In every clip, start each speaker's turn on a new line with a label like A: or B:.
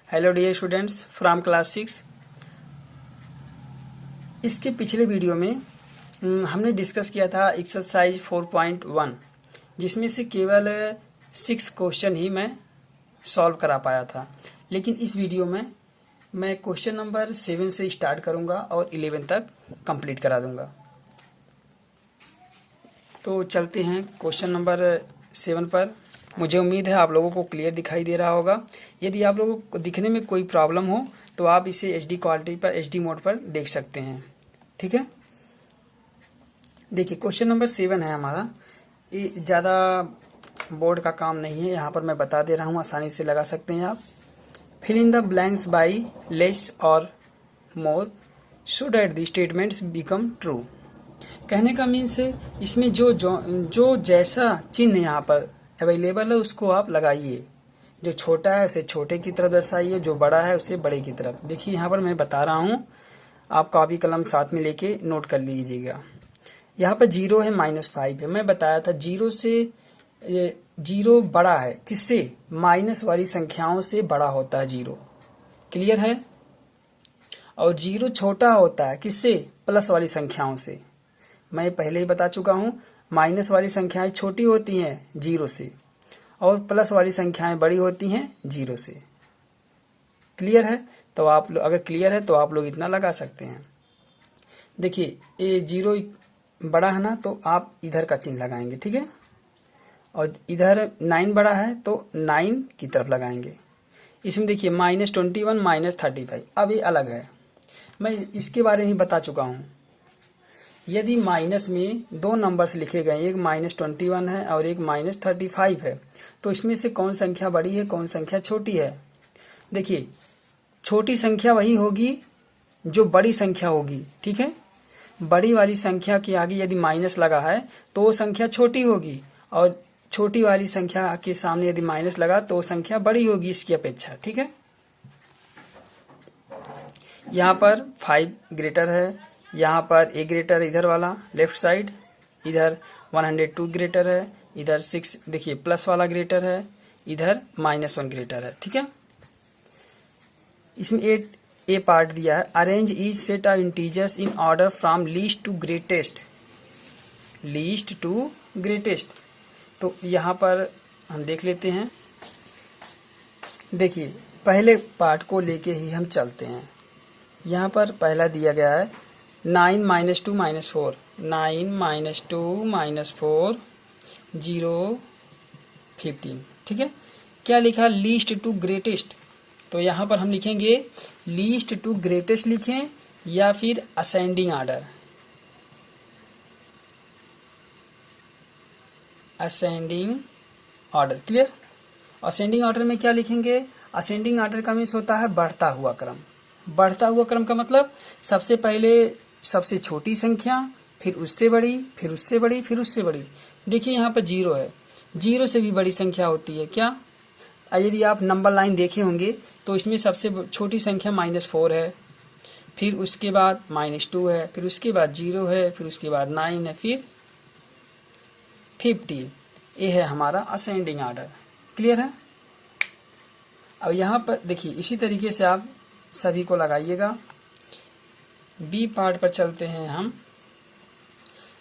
A: Hello dear students from class 6। इसके पिछले video में हमने डिस्कस किया था एक्सरसाइज 4.1, जिसमें से केवल 6 क्वेश्चन ही मैं सॉल्व करा पाया था। लेकिन इस वीडियो में मैं क्वेश्चन नंबर 7 से स्टार्ट करूंगा और 11 तक कंप्लीट करा दूंगा। तो चलते हैं क्वेश्चन नंबर 7 पर। मुझे उम्मीद है आप लोगों को क्लियर दिखाई दे रहा होगा। यदि आप लोगों को दिखने में कोई प्रॉब्लम हो तो आप इसे एचडी क्वालिटी पर, एचडी मोड पर देख सकते हैं। ठीक है, देखिए क्वेश्चन नंबर 7 है हमारा। ये ज़्यादा बोर्ड का काम नहीं है, यहाँ पर मैं बता दे रहा हूँ, आसानी से लगा सकते हैं आप। Fill in the blanks by less और more so that the statements become true. कहने का मीन्स है इसमें जो जैसा चिन्ह यहाँ पर अवेलेबल है उसको आप लगाइए। जो छोटा है उसे छोटे की तरफ दर्शाइए, जो बड़ा है उसे बड़े की तरफ। देखिए यहाँ पर मैं बता रहा हूँ, आप कॉपी कलम साथ में लेके नोट कर लीजिएगा। यहाँ पर 0 है, -5 है। मैं बताया था 0 से 0 बड़ा है, किससे? माइनस वाली संख्याओं से बड़ा होता है 0। क्लियर है? और 0 छोटा होता है किससे? प्लस वाली संख्याओं से। मैं पहले ही बता चुका हूँ, माइनस वाली संख्याएं छोटी होती हैं 0 से और प्लस वाली संख्याएं बड़ी होती हैं 0 से। क्लियर है? तो आप लोग, अगर क्लियर है तो आप लोग इतना लगा सकते हैं। देखिए ये 0 बड़ा है ना, तो आप इधर का चिन्ह लगाएंगे, ठीक है। और इधर 9 बड़ा है तो 9 की तरफ लगाएंगे। इसमें देखिए -21 -35, अब ये अलग है, मैं इसके बारे में बता चुका हूँ। यदि माइनस में 2 नंबर्स लिखे गए, एक -21 है और एक -35 है, तो इसमें से कौन संख्या बड़ी है, कौन संख्या छोटी है? देखिए छोटी संख्या वही होगी जो बड़ी संख्या होगी, ठीक है। बड़ी वाली संख्या के आगे यदि माइनस लगा है तो वो संख्या छोटी होगी, और छोटी वाली संख्या के सामने यदि माइनस लगा तो वो संख्या बड़ी होगी इसकी अपेक्षा, ठीक है। यहाँ पर 5 ग्रेटर है, यहाँ पर ए ग्रेटर इधर वाला लेफ्ट साइड, इधर 102 ग्रेटर है, इधर 6 देखिए प्लस वाला ग्रेटर है, इधर -1 ग्रेटर है, ठीक है। इसमें ए पार्ट दिया है, arrange each set of integers in order from least to greatest. Least to greatest, तो यहाँ पर हम देख लेते हैं। देखिए पहले पार्ट को लेके ही हम चलते हैं। यहाँ पर पहला दिया गया है 9 - 2 - 4, 9 - 2 - 4 0 15, ठीक है। क्या लिखा? Least to greatest. तो यहाँ पर हम लिखेंगे लीस्ट टू ग्रेटेस्ट लिखें या फिर ascending order. Ascending order, clear. Ascending order में क्या लिखेंगे? असेंडिंग ऑर्डर का मीन्स होता है बढ़ता हुआ क्रम। बढ़ता हुआ क्रम का मतलब सबसे पहले सबसे छोटी संख्या, फिर उससे बड़ी, फिर उससे बड़ी, फिर उससे बड़ी। देखिए यहाँ पर 0 है, 0 से भी बड़ी संख्या होती है क्या? यदि आप नंबर लाइन देखे होंगे तो इसमें सबसे छोटी संख्या -4 है, फिर उसके बाद -2 है, फिर उसके बाद 0 है, फिर उसके बाद 9 है, फिर 15। ये है हमारा असेंडिंग ऑर्डर। क्लियर है? अब यहाँ पर देखिए इसी तरीके से आप सभी को लगाइएगा। बी पार्ट पर चलते हैं हम।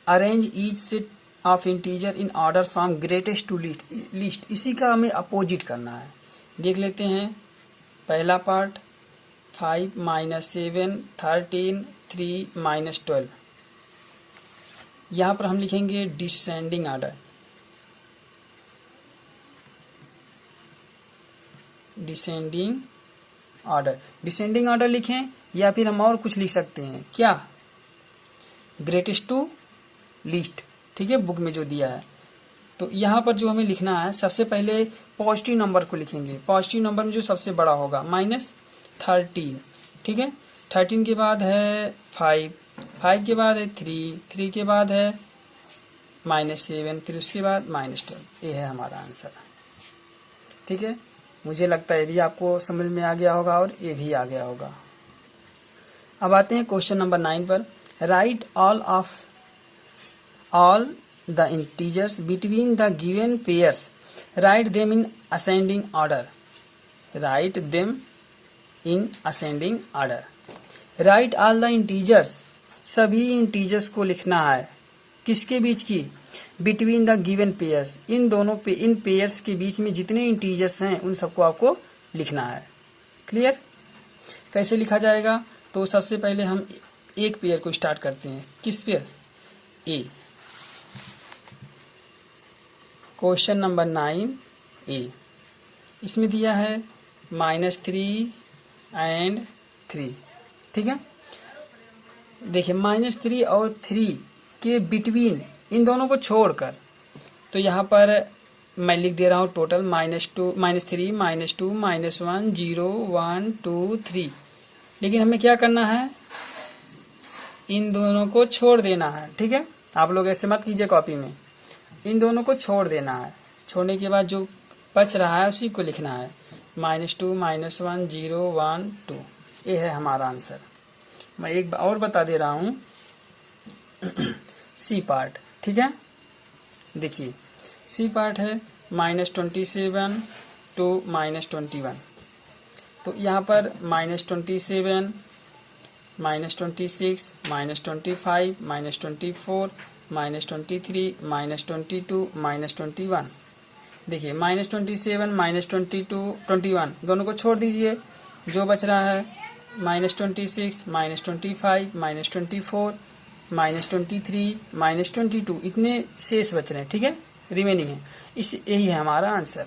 A: Arrange each set of integer in order from greatest to least. इसी का हमें अपोजिट करना है। देख लेते हैं पहला पार्ट 5 - 7 13 3 -12। यहाँ पर हम लिखेंगे descending order. Descending order, descending order लिखें या फिर हम और कुछ लिख सकते हैं क्या? ग्रेटेस्ट टू लीस्ट, ठीक है, बुक में जो दिया है। तो यहाँ पर जो हमें लिखना है, सबसे पहले पॉजिटिव नंबर को लिखेंगे। पॉजिटिव नंबर में जो सबसे बड़ा होगा -13, ठीक है। 13 के बाद है 5, 5 के बाद है 3, 3 के बाद है -7, फिर उसके बाद -12। ये है हमारा आंसर, ठीक है। मुझे लगता है ये भी आपको समझ में आ गया होगा और ये भी आ गया होगा। अब आते हैं क्वेश्चन नंबर 9 पर। Right all the integers between the given pairs, write them in ascending order. Write them in ascending order. Right all the integers, सभी इंटीजर्स को लिखना है। किसके बीच की? Between the given pairs, in pairs के बीच में जितने इंटीजर्स हैं उन सबको आपको लिखना है। क्लियर? कैसे लिखा जाएगा? तो सबसे पहले हम एक पेयर को स्टार्ट करते हैं। किस पेयर? ए। क्वेश्चन नंबर 9 ए। इसमें दिया है -3 एंड 3। ठीक है, देखिए -3 और 3 के बिटवीन, इन दोनों को छोड़कर, तो यहाँ पर मैं लिख दे रहा हूँ टोटल -2, -3, -2, -1, 0, 1, 2, 3। लेकिन हमें क्या करना है? इन दोनों को छोड़ देना है। ठीक है, आप लोग ऐसे मत कीजिए कॉपी में, इन दोनों को छोड़ देना है। छोड़ने के बाद जो बच रहा है उसी को लिखना है। -2, -1, 0, 1, 2। ये है हमारा आंसर। मैं एक बार और बता दे रहा हूँ सी पार्ट। ठीक है, देखिए सी पार्ट है -27 to -21। तो यहाँ पर -27, -26, -25, -24, -23, -22, -21। देखिए -27, -22, 21 दोनों को छोड़ दीजिए। जो बच रहा है -26, -25, -24, -23, -22, इतने शेष बच रहे हैं। ठीक है, रिमेनिंग है। यही है हमारा आंसर।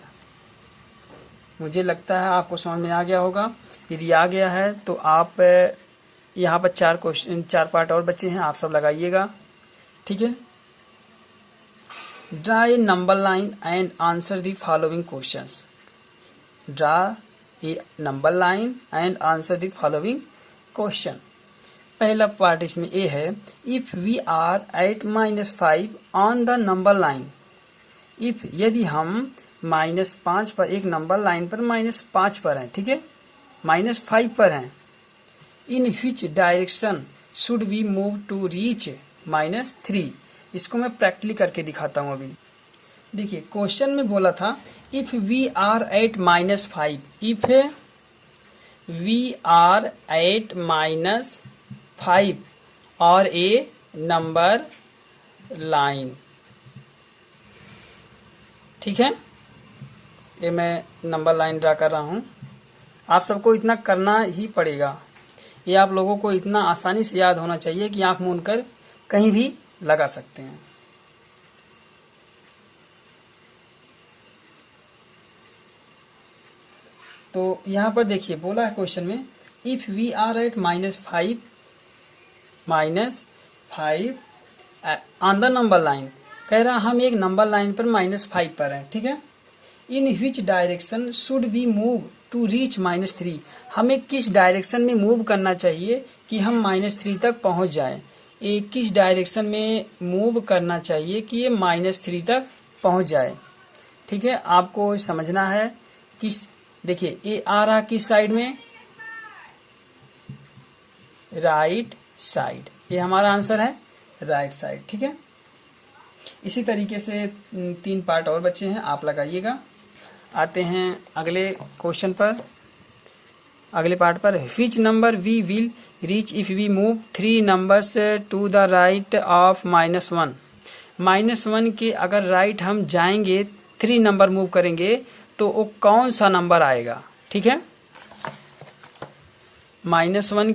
A: मुझे लगता है आपको समझ में आ गया होगा। यदि आ गया है तो आप यहाँ पर 4 पार्ट और बच्चे हैं, आप सब लगाइएगा। ठीक है, draw a number line and answer the following questions. Draw a number line and answer the following question. पहला पार्ट इसमें ए है, if we are at -5 on the number line. If, यदि हम -5 पर, एक नंबर लाइन पर -5 पर हैं। ठीक है, -5 पर हैं। In which direction should we move to reach -3। इसको मैं प्रैक्टिकली करके दिखाता हूँ अभी। देखिए क्वेश्चन में बोला था if we are at -5, if we are at -5 और ए नंबर लाइन। ठीक है, ये मैं नंबर लाइन ड्रा कर रहा हूँ। आप सबको इतना करना ही पड़ेगा। ये आप लोगों को इतना आसानी से याद होना चाहिए कि आंख मूंद कर कहीं भी लगा सकते हैं। तो यहाँ पर देखिए बोला है क्वेश्चन में, if we are at -5 on the number line. कह रहा हम एक नंबर लाइन पर -5 पर हैं। ठीक है, in which direction should we move to reach -3। हमें किस डायरेक्शन में मूव करना चाहिए कि हम -3 तक पहुंच जाएं। ये किस डायरेक्शन में मूव करना चाहिए कि ये -3 तक पहुंच जाए। ठीक है, आपको समझना है किस, देखिए ये आ रहा किस साइड में? Right side. ये हमारा आंसर है राइट साइड। ठीक है, इसी तरीके से 3 पार्ट और बच्चे हैं, आप लगाइएगा। आते हैं अगले क्वेश्चन पर, अगले पार्ट पर। Which number we will reach if we move 3 numbers to the right of -1। -1 के अगर राइट हम जाएंगे, 3 नंबर मूव करेंगे तो वो कौन सा नंबर आएगा? ठीक है, -1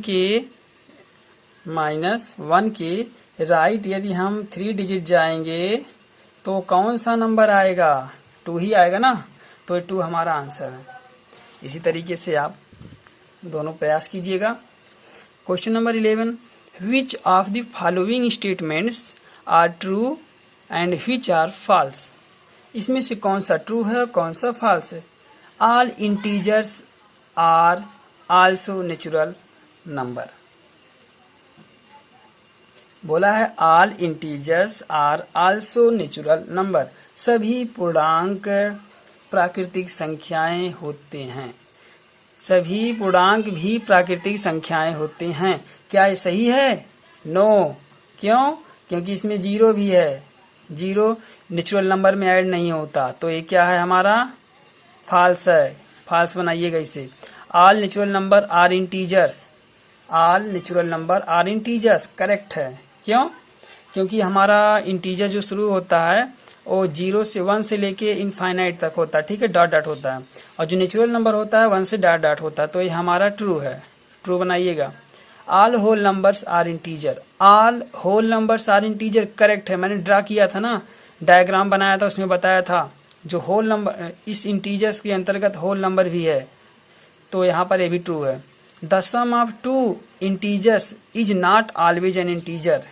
A: के राइट यदि हम 3 डिजिट जाएंगे तो कौन सा नंबर आएगा? 2 ही आएगा ना, तो 2 हमारा आंसर है। इसी तरीके से आप दोनों प्रयास कीजिएगा। Question number 11, which of the following statements are true and which are false. इसमें से कौन सा ट्रू है, कौन सा फॉल्स है? All integers are also natural number. बोला है all integers are also natural number. सभी पूर्णांक प्राकृतिक संख्याएं होते हैं। सभी पूर्णांक भी प्राकृतिक संख्याएं होते हैं। क्या ये सही है? नो। क्यों? क्योंकि इसमें 0 भी है। 0 नेचुरल नंबर में ऐड नहीं होता, तो ये क्या है हमारा? फॉल्स है। फॉल्स बनाइएगा इसे। All natural number are integers, all natural number are integers correct है। क्यों? क्योंकि हमारा इंटीजर जो शुरू होता है वो 0 से 1 से लेके इनफाइनाइट तक होता है, ठीक है, डॉट डॉट होता है, और जो नेचुरल नंबर होता है 1 से डॉट डॉट होता है, तो ये हमारा ट्रू है, ट्रू बनाइएगा। All whole numbers are integer, all whole numbers are integer correct है। मैंने ड्रा किया था ना, डायग्राम बनाया था, उसमें बताया था जो होल नंबर इस इंटीजर्स के अंतर्गत होल नंबर भी है, तो यहाँ पर ये भी ट्रू है। The sum of two integers is not always an integer,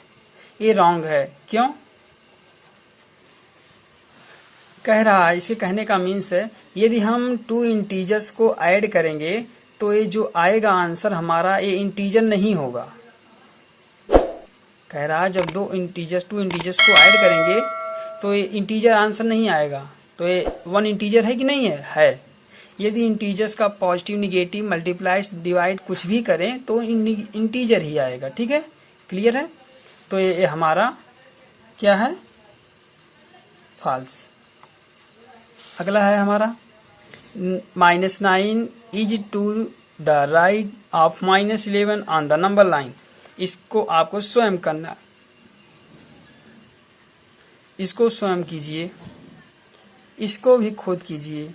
A: ये रॉन्ग है। क्यों? कह रहा है, इसके कहने का मीन्स है यदि हम टू इंटीजर्स को ऐड करेंगे तो ये जो आएगा आंसर हमारा ये इंटीजर नहीं होगा। कह रहा है जब टू इंटीजर्स को ऐड करेंगे तो ये इंटीजर आंसर नहीं आएगा, तो ये 1 इंटीजर है कि नहीं है? है। यदि इंटीजर्स का पॉजिटिव निगेटिव मल्टीप्लाइज डिवाइड कुछ भी करें तो इंटीजर ही आएगा, ठीक है, क्लियर है। तो ये हमारा क्या है? फॉल्स। अगला है हमारा -9 is to the right of -11 on the number line. इसको आपको स्वयं करना, इसको स्वयं कीजिए, इसको भी खुद कीजिए,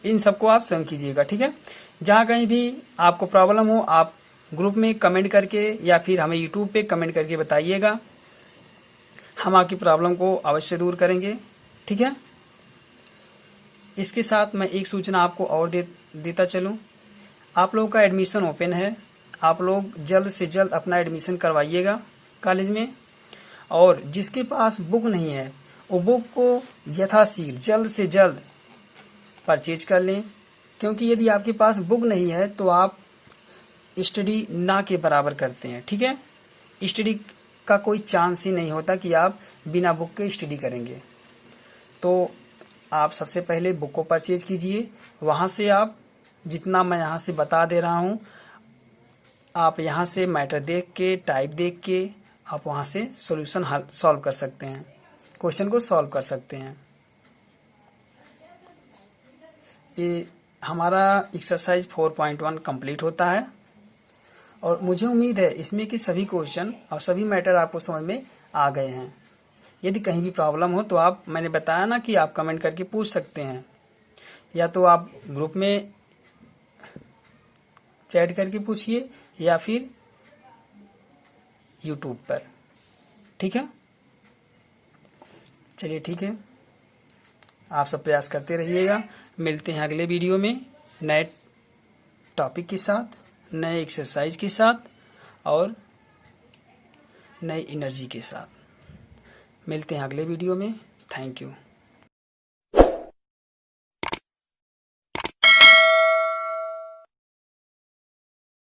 A: इन सबको आप स्वयं कीजिएगा, ठीक है। जहाँ कहीं भी आपको प्रॉब्लम हो आप ग्रुप में कमेंट करके या फिर हमें यूट्यूब पे कमेंट करके बताइएगा, हम आपकी प्रॉब्लम को अवश्य दूर करेंगे, ठीक है। इसके साथ मैं एक सूचना आपको और देता चलूं, आप लोगों का एडमिशन ओपन है, आप लोग जल्द से जल्द अपना एडमिशन करवाइएगा कॉलेज में, और जिसके पास बुक नहीं है वो बुक को यथाशीघ्र जल्द से जल्द परचेज कर लें, क्योंकि यदि आपके पास बुक नहीं है तो आप स्टडी ना के बराबर करते हैं, ठीक है। स्टडी का कोई चांस ही नहीं होता कि आप बिना बुक के स्टडी करेंगे। तो आप सबसे पहले बुक को परचेज कीजिए, वहाँ से आप जितना मैं यहाँ से बता दे रहा हूँ आप यहाँ से मैटर देख के टाइप देख के आप वहाँ से सॉल्यूशन सॉल्व कर सकते हैं, क्वेश्चन को सॉल्व कर सकते हैं। ये हमारा एक्सरसाइज 4.1 कंप्लीट होता है और मुझे उम्मीद है इसमें कि सभी क्वेश्चन और सभी मैटर आपको समझ में आ गए हैं। यदि कहीं भी प्रॉब्लम हो तो आप, मैंने बताया ना कि आप कमेंट करके पूछ सकते हैं, या तो आप ग्रुप में चैट करके पूछिए या फिर यूट्यूब पर, ठीक है। चलिए ठीक है, आप सब प्रयास करते रहिएगा। मिलते हैं अगले वीडियो में नए टॉपिक के साथ, नए एक्सरसाइज के साथ और नई एनर्जी के साथ। मिलते हैं अगले वीडियो में। Thank you.